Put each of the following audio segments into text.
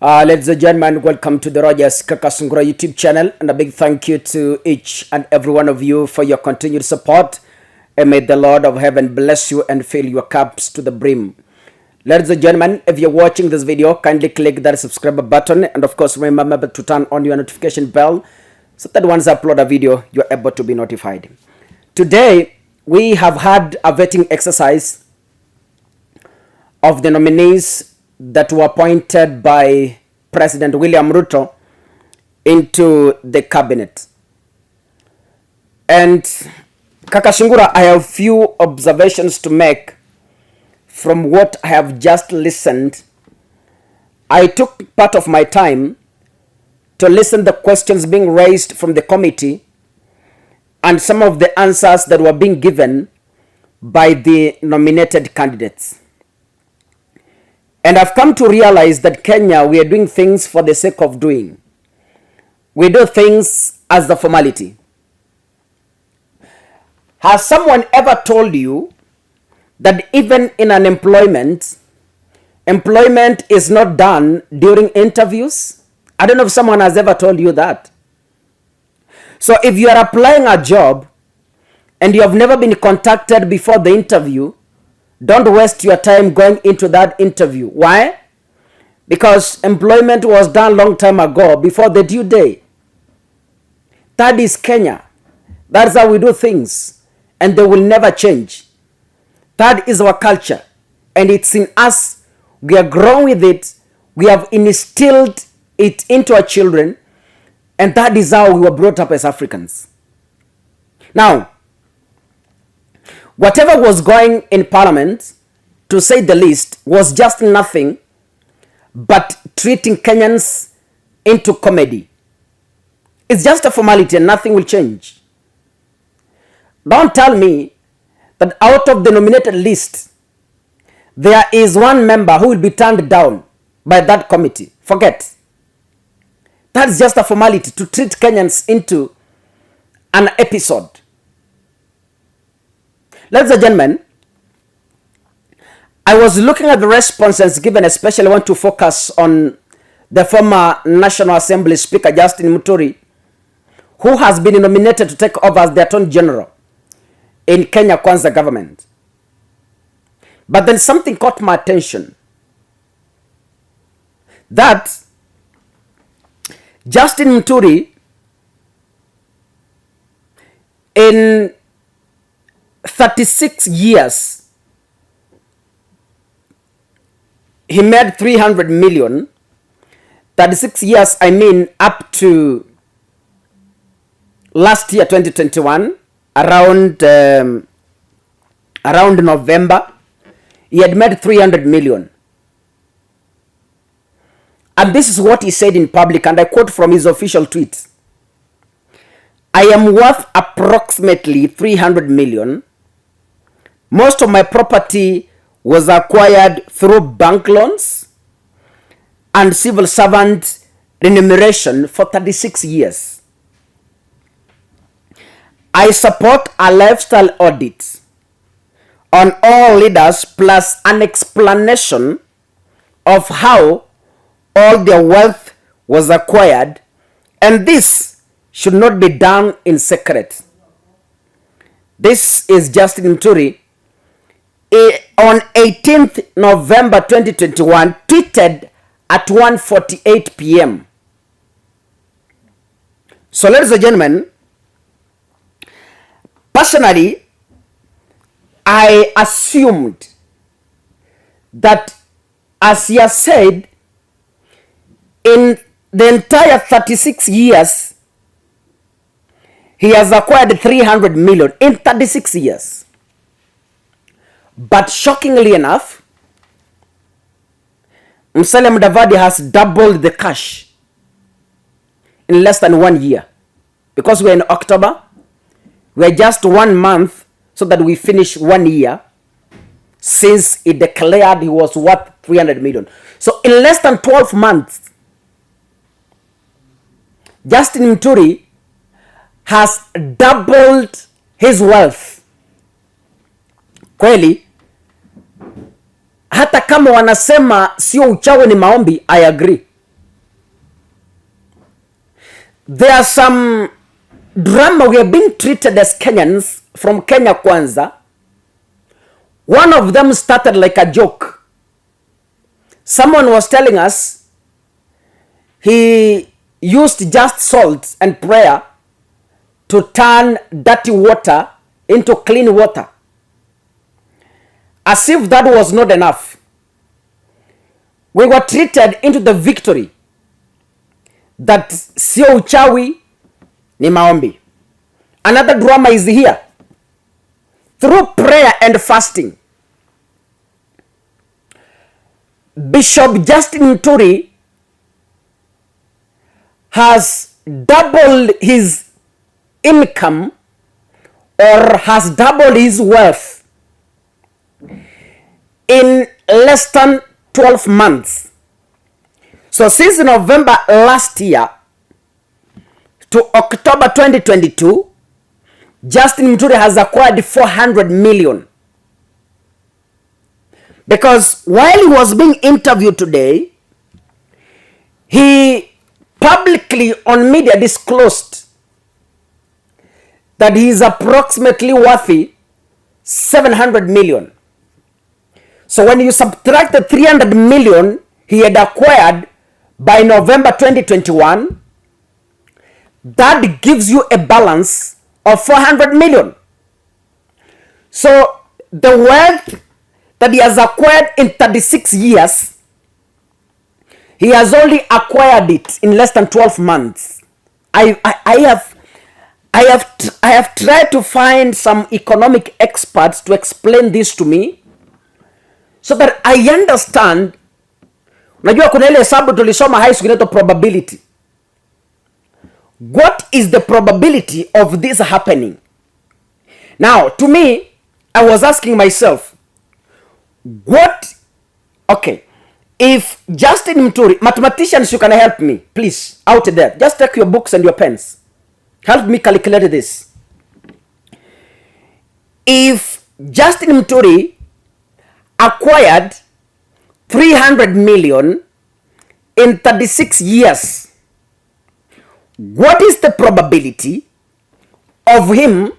Ladies and gentlemen, welcome to the Rogers Kakasungura YouTube channel, and a big thank you to each and every one of you for your continued support. And may the Lord of heaven bless you and fill your cups to the brim. Ladies and gentlemen, if you're watching this video, kindly click that subscribe button, and of course remember to turn on your notification bell so that once I upload a video, you're able to be notified. Today, we have had a vetting exercise of the nominees that were appointed by President William Ruto into the cabinet. And Kakasungura, I have few observations to make from what I have just listened. I took part of my time to listen to the questions being raised from the committee and some of the answers that were being given by the nominated candidates. And I've come to realize that Kenya, we are doing things for the sake of doing. We do things as the formality. Has someone ever told you that even in an employment is not done during interviews? I don't know if someone has ever told you that. So if you are applying a job and you have never been contacted before the interview, don't waste your time going into that interview. Why? Because employment was done long time ago, before the due day. That is Kenya. That's how we do things, and they will never change. That is our culture, and it's in us. We are grown with it. We have instilled it into our children, and that is how we were brought up as Africans. Now, whatever was going in Parliament, to say the least, was just nothing but treating Kenyans into comedy. It's just a formality and nothing will change. Don't tell me that out of the nominated list, there is one member who will be turned down by that committee. Forget. That's just a formality to treat Kenyans into an episode. Ladies and gentlemen, I was looking at the responses given, especially I want to focus on the former National Assembly Speaker Justin Muturi, who has been nominated to take over as the Attorney General in Kenya Kwanza government. But then something caught my attention, that Justin Muturi, in 36 years, he made 300 million. 36 years, I mean up to last year, 2021, around November, he had made 300 million. And this is what he said in public, and I quote from his official tweet. I am worth approximately 300 million. Most of my property was acquired through bank loans and civil servant remuneration for 36 years. I support a lifestyle audit on all leaders, plus an explanation of how all their wealth was acquired, and this should not be done in secret. This is Justin Muturi on 18th November 2021, tweeted at 1:48 p.m. So, ladies and gentlemen, personally, I assumed that, as he has said, in the entire 36 years, he has acquired 300 million in 36 years. But shockingly enough, Musalia Mudavadi has doubled the cash in less than 1 year. Because we're in October, we're just 1 month so that we finish 1 year since he declared he was worth 300 million. So in less than 12 months, Justin Muturi has doubled his wealth. Kweli, hata kama wanasema sio uchawi ni maombi, I agree. There are some drama we are being treated as Kenyans from Kenya Kwanza. One of them started like a joke. Someone was telling us he used just salt and prayer to turn dirty water into clean water. As if that was not enough. We were treated into the victory that sio uchawi ni maombi. Another drama is here. Through prayer and fasting, Bishop Justin Muturi has doubled his income or has doubled his wealth in less than 12 months. So since November last year to October 2022, Justin Muturi has acquired 400 million. Because while he was being interviewed today, he publicly on media disclosed that he is approximately worthy 700 million. So when you subtract the 300 million he had acquired by November 2021, that gives you a balance of 400 million. So the wealth that he has acquired in 36 years, he has only acquired it in less than 12 months. I have tried to find some economic experts to explain this to me so that I understand. Unajua kuna ile hesabu tulisoma high school inaitwa probability. What is the probability of this happening? Now, to me, I was asking myself, if Justin Muturi, mathematicians, you can help me, please, out there. Just take your books and your pens. Help me calculate this. If Justin Muturi acquired 300 million in 36 years, what is the probability of him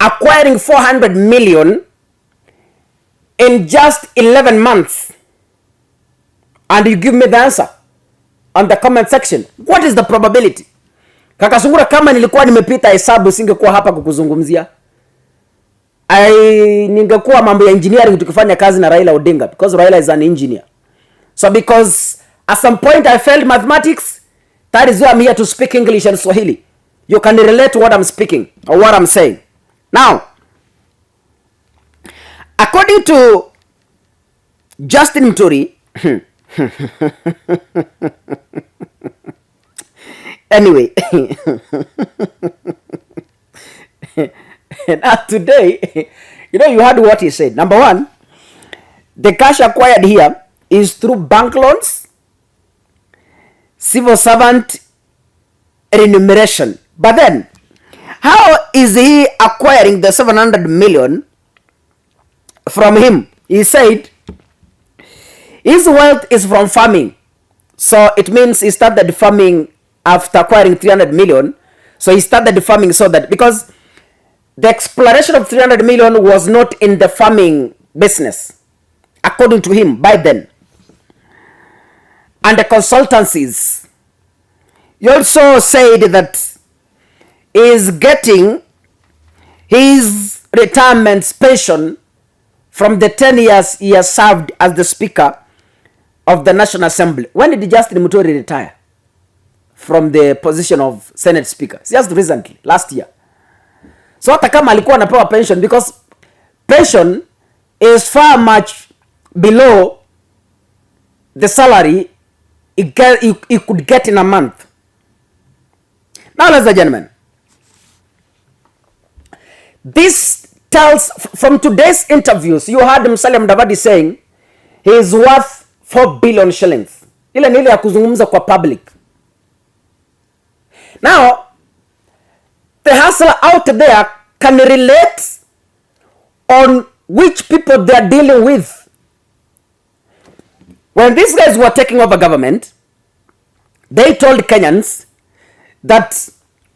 acquiring 400 million in just 11 months? And you give me the answer on the comment section. What is the probability? Kakasungura, kama nilikuwa nimepita hesabu singekuwa hapa kukuzungumzia. Ningekuwa mambo ya engineering tukifanya kazi na Raila Odinga, because Raila is an engineer. So because at some point I failed mathematics, that is why I'm here to speak English and Swahili. You can relate to what I'm speaking or what I'm saying. Now, according to Justin Muturi, anyway, now today, you heard what he said. Number one, the cash acquired here is through bank loans, civil servant remuneration. But then, how is he acquiring the 700 million from him? He said his wealth is from farming. So it means he started farming after acquiring 300 million. So he started farming so that, because the exploration of 300 million was not in the farming business, according to him, by then. And the consultancies. He also said that he is getting his retirement pension from the 10 years he has served as the Speaker of the National Assembly. When did Justin Muturi retire from the position of Senate Speaker? Just recently, last year. So hata kama alikuwa anapewa pension, because pension is far much below the salary he could get in a month. Now, ladies and gentlemen, this tells, from today's interviews, you heard Musalia Mudavadi saying he is worth 4 billion shillings. Ile ni ile ya kuzungumza kwa public. Now, the hustler out there can relate on which people they are dealing with. When these guys were taking over government, they told Kenyans that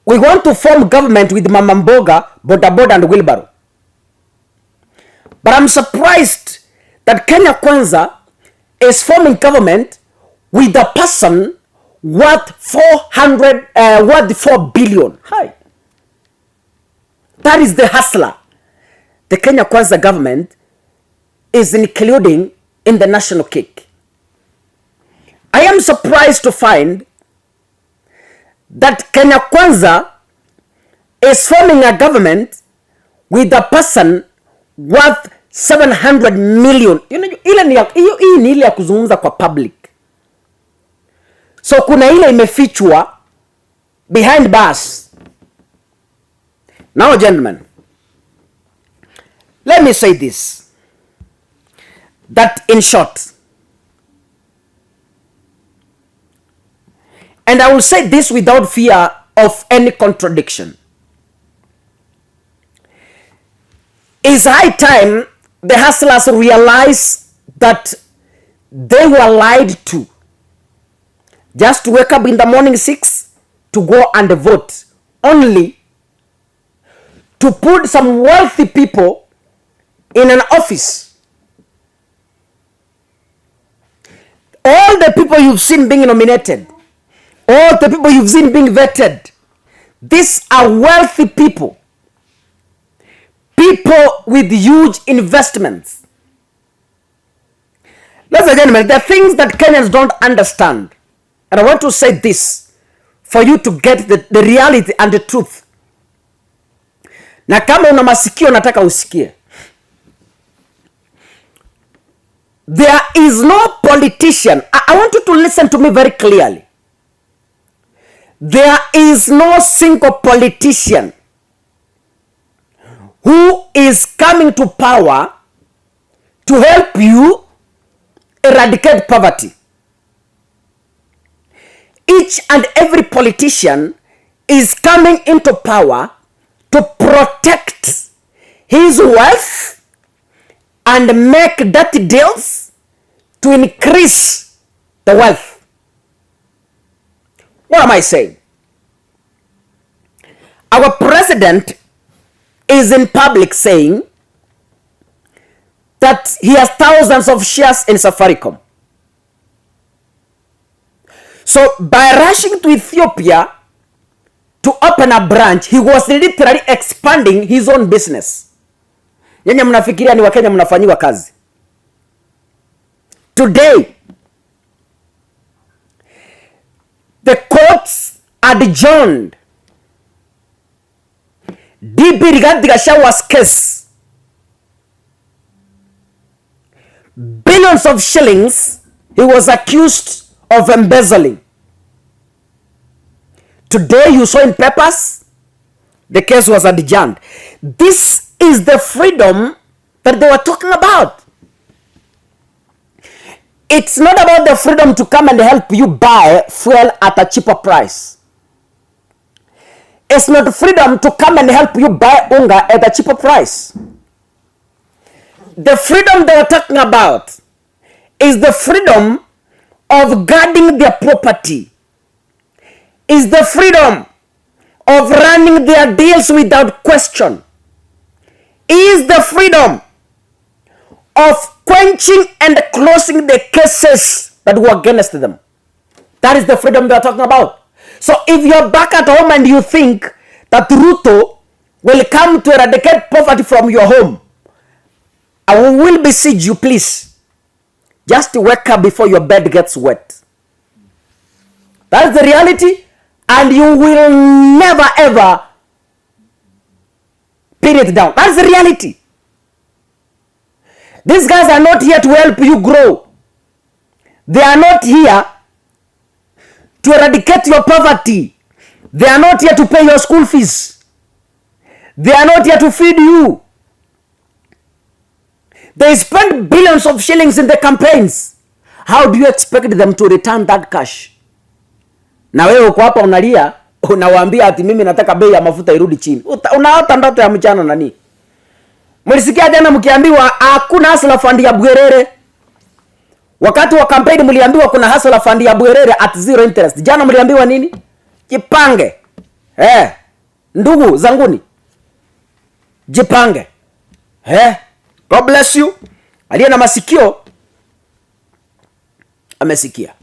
we want to form government with Mama Mboga, Boda Boda and Wheelbarrow. But I'm surprised that Kenya Kwanza is forming government with a person worth 4 billion. Hi. That is the hustler. The Kenya Kwanza government is including in the national cake. I am surprised to find that Kenya Kwanza is forming a government with a person worth 700 million. You know, hii ni ile ya kuzungumza kwa public. So kuna ile imefichwa behind bars. Now, gentlemen, let me say this, that in short, and I will say this without fear of any contradiction, it's high time the hustlers realize that they were lied to. Just to wake up in the morning 6 to go and vote, only to put some wealthy people in an office. All the people you've seen being nominated, all the people you've seen being vetted, these are wealthy people. People with huge investments. Ladies and gentlemen, there are things that Kenyans don't understand. And I want to say this for you to get the reality and the truth. Na kama una masikio nataka usikie. There is no politician. I want you to listen to me very clearly. There is no single politician who is coming to power to help you eradicate poverty. Each and every politician is coming into power to protect his wealth and make dirty deals to increase the wealth. What am I saying? Our president is in public saying that he has thousands of shares in Safaricom. So by rushing to Ethiopia to open a branch, he was literally expanding his own business. Yenye mnafikiria ni Wakenya mnafanyiwa kazi. Today, the courts adjourned DB Rigathi Gachagwa's case. Billions of shillings he was accused of embezzling. Today you saw in papers, the case was adjourned. This is the freedom that they were talking about. It's not about the freedom to come and help you buy fuel at a cheaper price. It's not freedom to come and help you buy unga at a cheaper price. The freedom they are talking about is the freedom of guarding their property, is the freedom of running their deals without question, is the freedom of quenching and closing the cases that were against them. That is the freedom they are talking about. So if you're back at home and you think that Ruto will come to eradicate poverty from your home, I will beseech you, please, just wake up before your bed gets wet. That is the reality, and you will never ever pin it down. That's the reality. These guys are not here to help you grow. They are not here to eradicate your poverty. They are not here to pay your school fees. They are not here to feed you. They spend billions of shillings in the campaigns. How do you expect them to return that cash? Na wewe uko hapa unalia, unawaambia ati mimi nataka bei ya mafuta irudi chini. Unaota ndoto ya mchana nani? Mlisikia jana mkiambiwa hakuna hustler fund ya Bwerere. Wakati wa campaign mliambiwa kuna hustler fund ya Bwerere at zero interest. Jana mliambiwa nini? Jipange. Ndugu zanguni, jipange. God bless you. Aliye na masikio amesikia.